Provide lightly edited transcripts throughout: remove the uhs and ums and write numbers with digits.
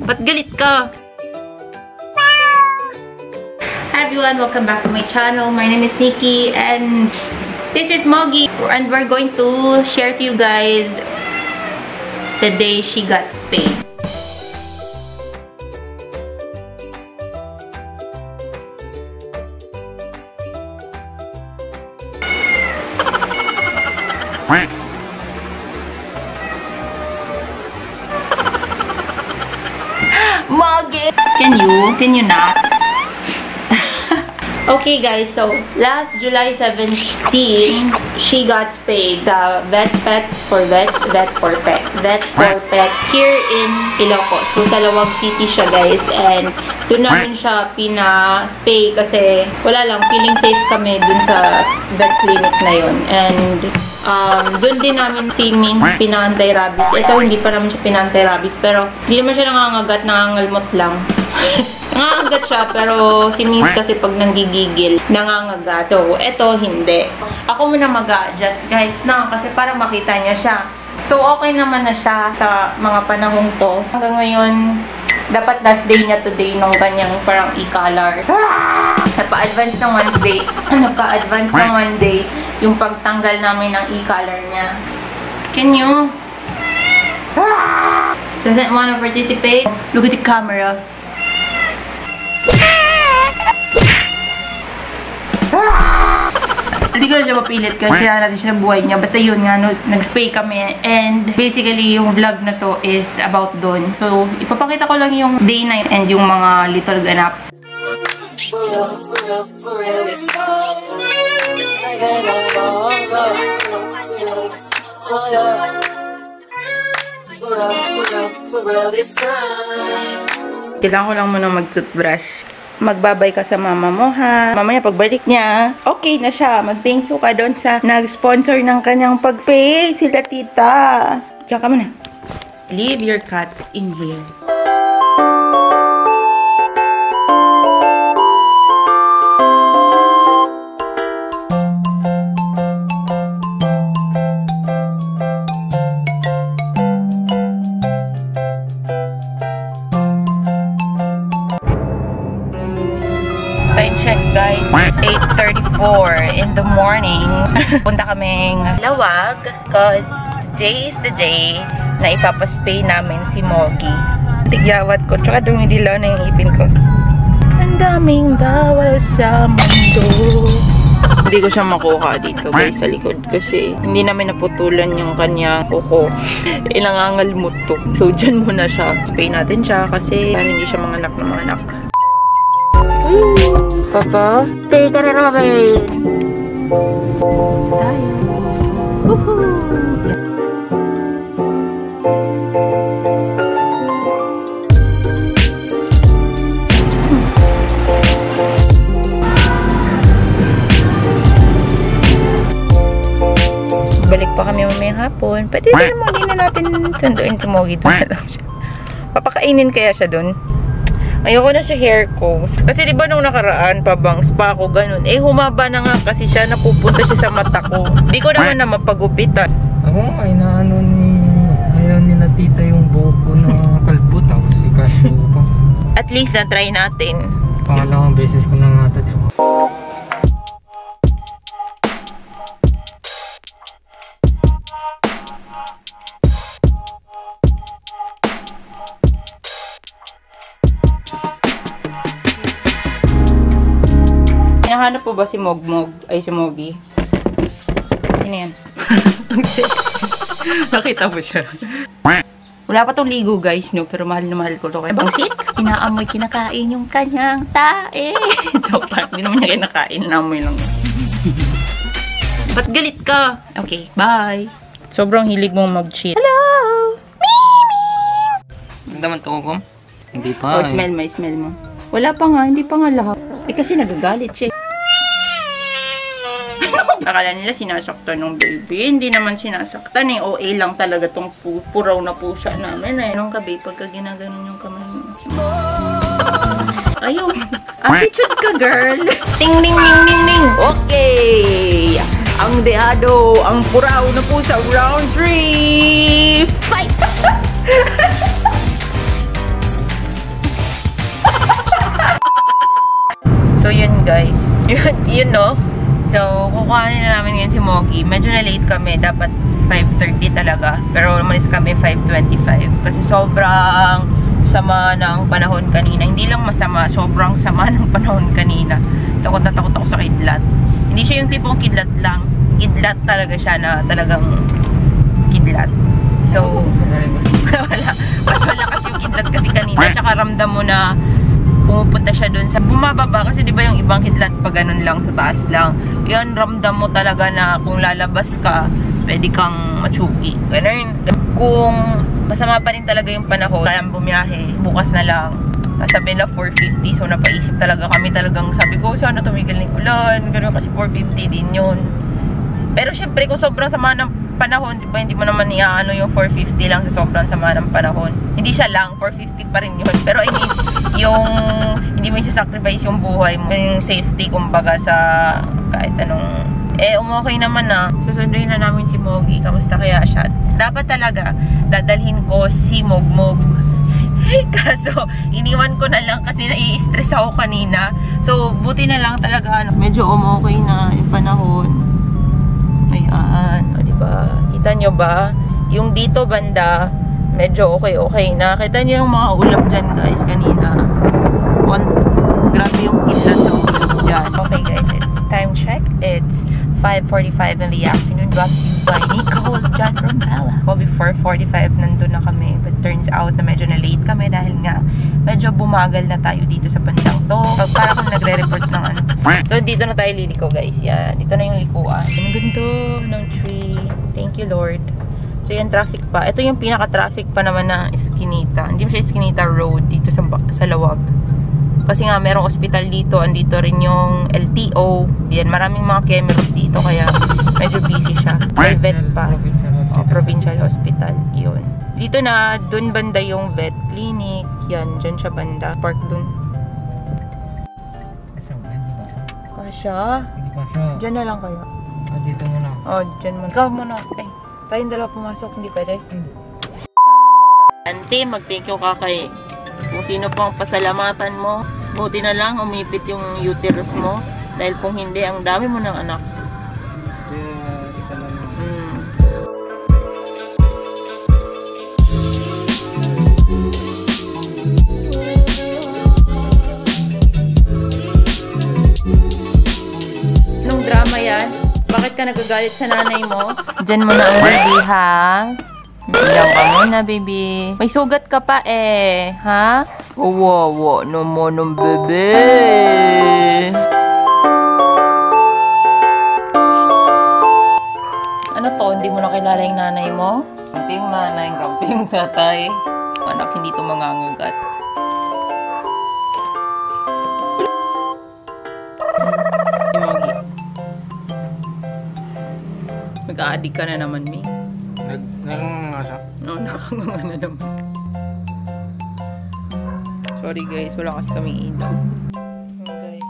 Ba't galit ka? Hi everyone, welcome back to my channel. My name is Nikki and this is Moggy. And we're going to share to you guys the day she got spayed. Moggy! Can you not? Okay guys, so last July 17, she got spayed. The vet for pet here in Ilocos. So sa Lawag City siya guys, and doon namin siya pina-spay kasi wala lang, feeling safe kami dun sa vet clinic na yun. And doon din namin si Ming pina-anti-rabies. Ito hindi pa naman siya pina-anti-rabies, pero hindi naman siya nangangagat, nangangalmot lang. Nangangagat siya, pero si Ming kasi pag nanggigigil, nangangagat. So, eto hindi. Ako muna mag-a-adjust guys na, kasi para makita niya siya. So, okay naman na siya sa mga panahong to. Hanggang ngayon, dapat last day niya today nung kanyang parang e-color. Napa-advance ng one day. Napa-advance ng one day yung pagtanggal namin ng e-color niya. Can you? Doesn't want to participate? Look at the camera. Hindi ko na siya mapilit kasi natin siya ng buhay niya. Basta yun nga, nag-spay kami. And basically, yung vlog na to is about dun. So, ipapakita ko lang yung day na yun and yung mga little ganaps. Kailangan ko lang muna mag-toothbrush. Magbabay ka sa mama mo, ha? Mamaya pagbalik niya, okay na siya. Mag-thank you ka doon sa nag-sponsor ng kanyang pag-pay, sila tita. Diyan ka muna. Leave your cat in here. Guys, 8:34 in the morning. Punta kaming Lawag because today is the day na ipapaspay namin si Moggy. Tigyawat ko, tsaka dumidilaw na yung ipin ko. Ang daming bawal sa mundo. Hindi ko siya makuha dito guys sa likod kasi hindi namin naputulan yung kanya kuko. Ilangangalmot to. So dyan muna siya. Spay natin siya kasi hindi siya manganak na manganak. Papa, stay ka na namin. Tayo. Woohoo! Balik pa kami mamayang hapon. Pwede din mo, hindi na natin sunduin si Moggy. Doon na lang siya. Papakainin kaya siya doon? Ayoko na sa hair ko. Kasi diba nung nakaraan, pabangs pa ako, ganun. Eh, humaba na nga kasi siya, napupunta siya sa mata ko. Di ko naman na mapagupitan. Ako nga, inaano ni na tita yung buhok ko na kalbo, tapos ikaso ko. At least, na-try natin. Pangalawang beses ko na nga ito, diba? Hinahanap po ba si Mogmog? Ay, si Moggy? Ano yan? Nakita mo siya. Wala pa tong ligo guys, no? Pero mahal na mahal ko to. Kaya bangsit, inaamoy, kinakain yung kanyang tae. Joke lang, hindi naman niya kinakain. Inaamoy lang. Ba't galit ka? Okay, bye. Sobrang hilig mong mag-cheat. Hello! Mimi! Hindi naman tungkol? Hindi pa. Oh, smell mo. Wala pa nga, hindi pa nga lahat. Eh kasi nagagalit siya. Akala nila sinasaktan ng baby. Hindi naman sinasaktan eh. OA lang talaga tong puraw na pusa namin eh. Nung kabe, pagka ginaganon yung kamay mo. Ayun. Attitude ka, girl. Ting, ning, ning, ning, ning. Okay. Ang dehado, ang puraw na pusa. Round 3. Fight! guys. Yun no. So, kukuhanin na namin ngayon si Mogi. Medyo na late kami. Dapat 5:30 talaga. Pero umalis kami 5:25. Kasi sobrang sama ng panahon kanina. Hindi lang masama. Sobrang sama ng panahon kanina. Takot na takot ako sa kidlat. Hindi siya yung tipong kidlat lang. Kidlat talaga siya na talagang kidlat. So, wala. Mas malakas yung kidlat kasi kanina. Tsaka ramdam mo na pumupunta siya dun sa bumababa kasi di ba yung ibang kidlat pa ganun lang sa taas lang. Yan, ramdam mo talaga na kung lalabas ka, pwede kang matsugi. Ganun. Kung masama pa rin talaga yung panahon, kayang bumiyahe, bukas na lang. Sabi na 4:50, so napaisip talaga kami, talagang sabi ko, sana tumigil ng ulan, gano'n kasi 4:50 din yun. Pero syempre, kung sobrang sama ng panahon, di ba, hindi mo naman iaano yung 4:50 lang sa sobrang sama ng panahon. Hindi siya lang, 4:50 pa rin yun. Pero I mean, yung hindi mo isa-sacrifice yung buhay mo, yung safety, kumbaga, sa kahit anong, umokay naman na. Susunduin na namin si Mogi. Kamusta kaya siya? Dapat talaga, dadalhin ko si Mogmog. Kaso, iniwan ko na lang kasi nai-stress ako kanina. So, buti na lang talaga. Medyo umokay na yung panahon. Ayan. O, diba? Kita nyo ba? Yung dito banda, medyo okay na. Kita nyo yung mga ulap dyan, guys, kanina. Grabe yung kidlat sa ulap dyan. Okay, guys. It's time check. It's 5:45 in the afternoon. Brought to you by Nicole John Rombella. So, before 45, nandun na kami. But turns out na medyo na late kami dahil nga medyo bumagal na tayo dito sa bandang to. Para kung nagre-report ng ano. So, dito na tayo liliko, guys. Yan. Dito na yung likuan. Ang ganda ng tree. Thank you, Lord. So, yan, traffic pa. Ito yung pinaka-traffic pa naman na Eskinita. Hindi mo siya Eskinita Road dito sa Lawag. Kasi nga, merong ospital dito. Andito rin yung LTO. Yan, maraming mga cameras dito. Kaya, medyo busy siya. Private pa. Provincial Hospital. Yun. Dito na, dun banda yung vet clinic. Yan, dyan siya banda. Park dun. Kasha? Dyan na lang kayo. Dito muna. Dyan muna. Ikaw muna. Tayong dalawa pumasok. Hindi pwede. Ante, mag-thank you ka kay kung sino pang pasalamatan mo. Buti na lang umipit yung uterus mo. Dahil kung hindi, ang dami mo ng anak. Anong drama yan? Bakit ka nagagalit sa nanay mo? Diyan mo na ang baby, ha? Ilang ka muna, baby. May sugat ka pa ha? Wawa naman ng bebe. Ano to? Hindi mo na kilala yung nanay mo? Kamping nanay, kamping tatay. Anak, hindi to mangangagat. Mag-a-addict ka na naman, Mi. Nakanganga. No, nakanganga na naman. Sorry guys, wala kasi kaming ilaw. Guys.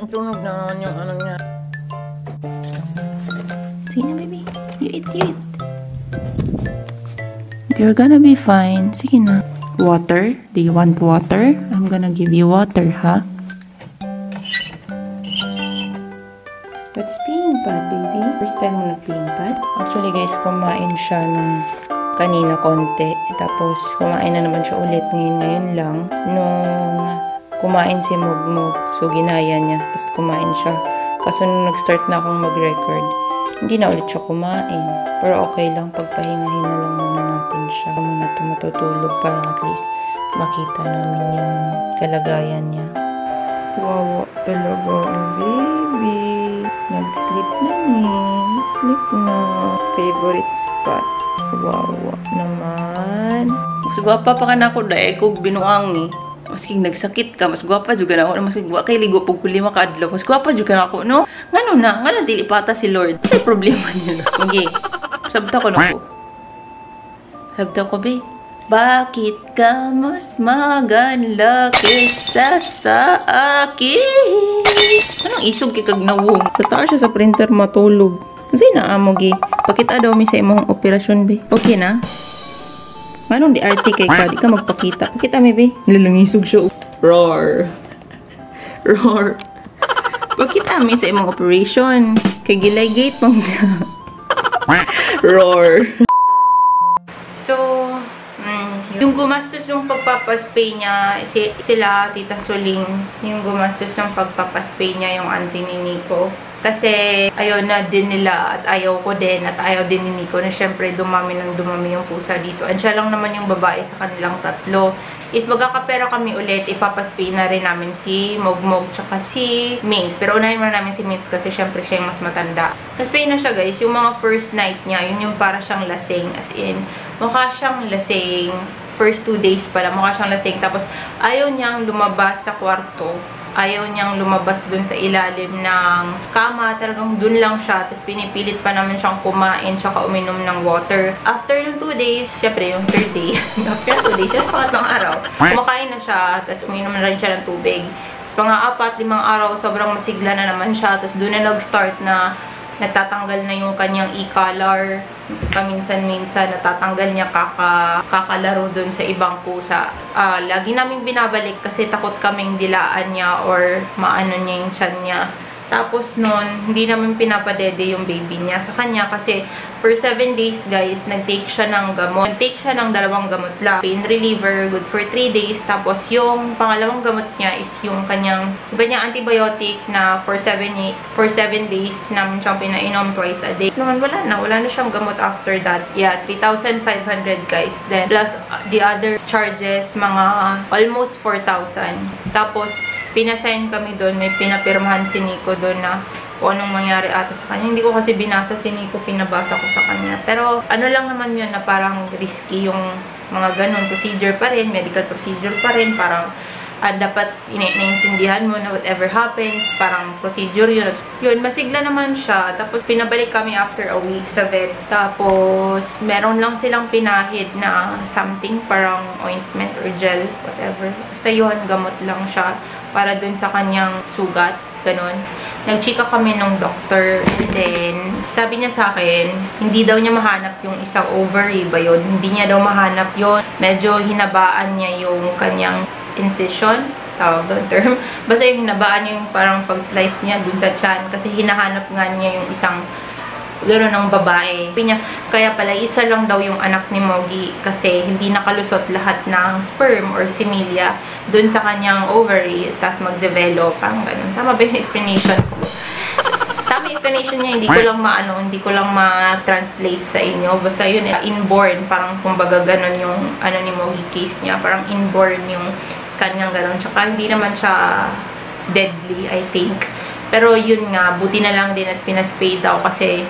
Ang sunog na naman yung ano niya. Sige na, baby. You eat. You're gonna be fine. Sige na. Water? Do you want water? I'm gonna give you water, ha? Let's peeing pad, baby. First time mo nag-peeing pad? Actually, guys, kumain siya nung kanina konti. Tapos, kumain na naman siya ulit ngayon lang. Nung kumain si Mogmog, so ginaya niya. Tapos kumain siya. Kaso nung nag-start na akong mag-record, hindi na ulit siya kumain. Pero okay lang, pagpahingahin na lang muna natin siya. Muna matutulog para at least makita namin yung kalagayan niya. Wow, talaga ang baby. Nag-sleep na ni. Sleep na. Favorite spot. Wow naman. Mas gwapa pa ka na ako dahil kung binuang ni. Masking nagsakit ka, mas gwapa juga na ako. Mas gwapa kay ligo pag kulima ka adlaw. Mas gwapa juga na ako, no? Ngano na? Ngano dili pata si Lord? Kasi problema niya. Sige. Sabta ko na ko. Sabta ko, be. Bakit ka mas maganda kesa sa akin? Anong isog kikag nawong? Sa taas siya sa printer matulog. Kasi naamogi. Pakita daw mi sa imong operasyon, be. Okay na? Anong di-arte kay ka? Di ka magpakita. Pakita mi, be. Nilangisog siya. Roar. Roar. Bakit kami sa imong operation? Kay gilay-gate mong roar. So, yung gumastos ng pagpapaspay niya, sila, Tita Suling, yung gumastos ng pagpapaspay niya, yung auntie ni Nico. Kasi ayaw na din nila at ayaw ko din at ayaw din ni Nico na syempre dumami yung pusa dito. And siya lang naman yung babae sa kanilang tatlo. If magkakapera kami ulit, ipapaspay na rin namin si Mogmog tsaka si Mings. Pero unahin mo namin si Mings kasi syempre siya yung mas matanda. Naspay na siya guys. Yung mga first night niya, yun yung para siyang lasing. As in, mukha siyang lasing. First 2 days pala, mukha siyang lasing. Tapos ayaw niyang lumabas sa kwarto. Ayaw niyang lumabas dun sa ilalim ng kama. Talagang dun lang siya. Tapos pinipilit pa namin siyang kumain tsaka uminom ng water. After yung 2 days, syempre yung 3rd day, after 2 days, yung pangatlong araw, kumakain na siya. Tapos uminom na rin siya ng tubig. Tapos mga 4-5 araw, sobrang masigla na naman siya. Tapos dun na nag-start na natatanggal na yung kanyang e-collar. Paminsan-minsan natatanggal niya kakalaro dun sa ibang pusa. Lagi namin binabalik kasi takot kaming dilaan niya or maano niya yung tiyan niya. Tapos nun, hindi namin pinapadede yung baby niya sa kanya kasi for 7 days guys, nag-take siya ng gamot. Nag-take siya ng 2 gamot lang. Pain reliever, good for 3 days. Tapos yung pangalawang gamot niya is yung kanyang antibiotic na for 7 days namin siyang pinainom twice a day. So, naman wala na siyang gamot after that. Yeah, 3,500 guys. Then plus the other charges, mga almost 4,000. Tapos pinasign kami doon, may pinapirmahan si Nico doon na kung anong mangyari ata sa kanya. Hindi ko kasi binasa si Nico, pinabasa ko sa kanya. Pero ano lang naman yun na parang risky yung mga ganun. Procedure pa rin, medical procedure pa rin. Parang dapat naintindihan mo na whatever happens, parang procedure yun. Yun, masigla naman siya. Tapos pinabalik kami after a week sa vet. Tapos meron lang silang pinahid na something, parang ointment or gel, whatever. Basta yun, gamot lang siya para dun sa kanyang sugat, ganun. Nag-chika kami ng doctor, and then, sabi niya sa akin, hindi daw niya mahanap yung isang ovary ba yun? Hindi niya daw mahanap yun. Medyo hinabaan niya yung kanyang incision, tawag doon term. Basta yung hinabaan niya yung parang pag-slice niya dun sa tiyan, kasi hinahanap nga niya yung isang gano'n ng babae. Sabi niya, kaya pala isa lang daw yung anak ni Mogi kasi hindi nakalusot lahat ng sperm or similia dun sa kanyang ovary, tapos mag-develop, parang gano'n. Tama ba yung explanation ko? Tama yung explanation niya, hindi ko lang ma-translate sa inyo. Basta yun, inborn, parang kumbaga gano'n yung ni Mogi case niya. Parang inborn yung kanyang gano'n. Tsaka hindi naman siya deadly, I think. Pero yun nga, buti na lang din at pinaspay daw kasi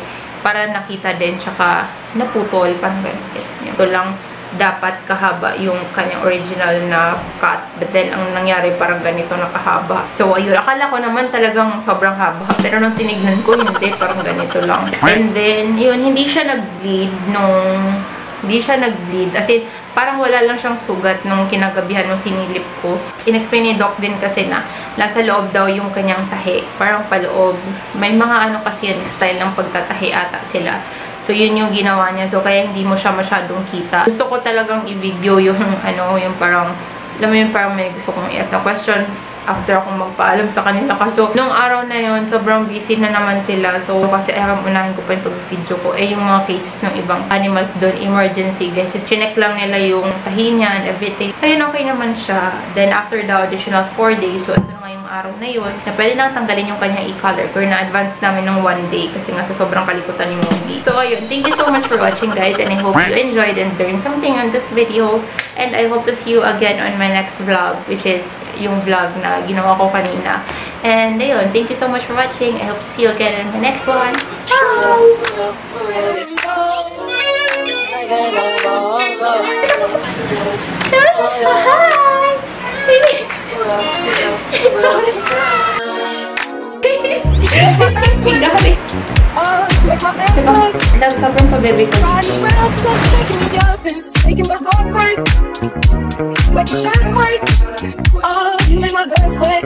para nakita din, tsaka naputol, parang gano'n. Ito lang, dapat kahaba yung kanyang original na cut. But then, ang nangyari parang ganito nakahaba. So, ayun. Akala ko naman talagang sobrang haba. Pero nung tinignan ko, hindi. Parang ganito lang. And then, yun, hindi siya nag-bleed. As in, parang wala lang siyang sugat nung kinagabihan nung sinilip ko. In-explain ni Doc din kasi na nasa loob daw yung kanyang tahi. Parang paloob. May mga kasi yan, style ng pagtatahi ata sila. So, yun yung ginawa niya. So, kaya hindi mo siya masyadong kita. Gusto ko talagang i-video yung yung parang, alam mo yung parang may gusto kong i-ask na question after akong magpaalam sa kanila. Kaso, nung araw na yun, sobrang busy na naman sila. So, kasi unahin ko pa yung pag-video ko. Yung mga cases ng ibang animals doon, emergency. Kasi chinek lang nila yung tahi niya and everything. Ayun, okay naman siya. Then, after the additional 4 days, so, ito nga yung araw na yun, na pwede nang tanggalin yung kanyang e-collar. Pero na-advance namin ng 1 day kasi nga sa sobrang kalikutan ni Mogi. So, ayun. Thank you so much for watching, guys. And I hope you enjoyed and learned something on this video. And I hope to see you again on my next vlog, which is yung vlog na ginawa ko kanina. And ayun, thank you so much for watching. I hope to see you again in my next one. Sobrang pa-baby ko. Make my girls quick.